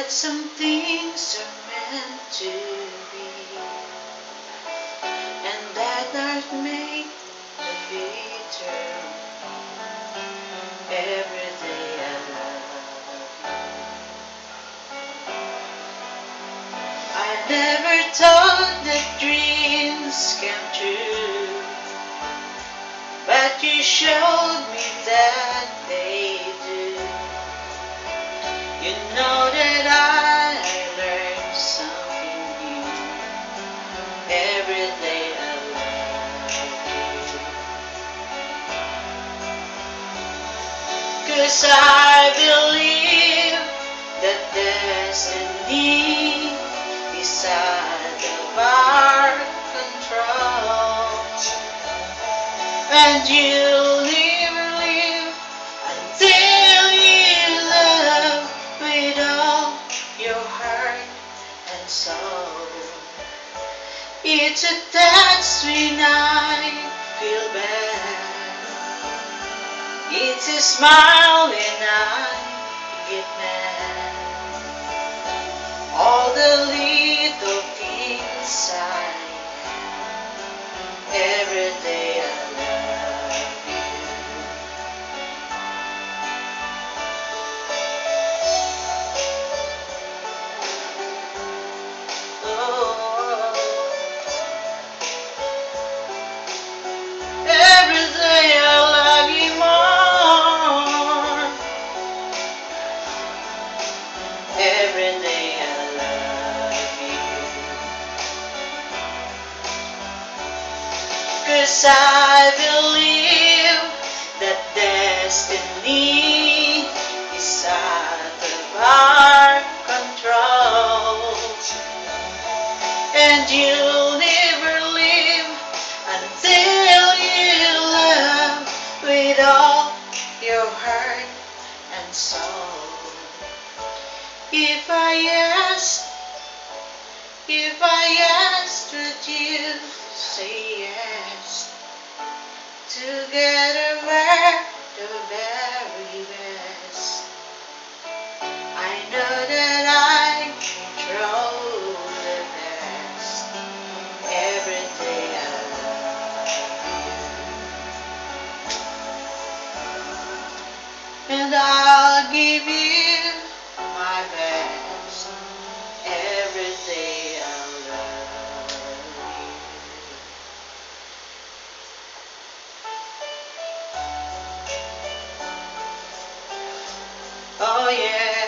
that some things are meant to be, and that are made to be true. Every day I love you. I never thought that dreams come true, but you showed me that they do. You know that I learned something new. Every day I love you. 'Cause I believe that destiny is out of our control, and you'll never live until you love with all your heart and soul. It's a dance when I feel bad, it's a smile when I get mad. All the little things I have, every day I love you. Oh, every day I love you more. Every day I love you. 'Cause I believe that destiny is out of our control, and you'll never live until you love with all your heart and soul. If I asked, would you say yes? Together we're the very best. I know that I control the best. Every day I love you, and I'll give you my best. Every day I love you. Oh yeah.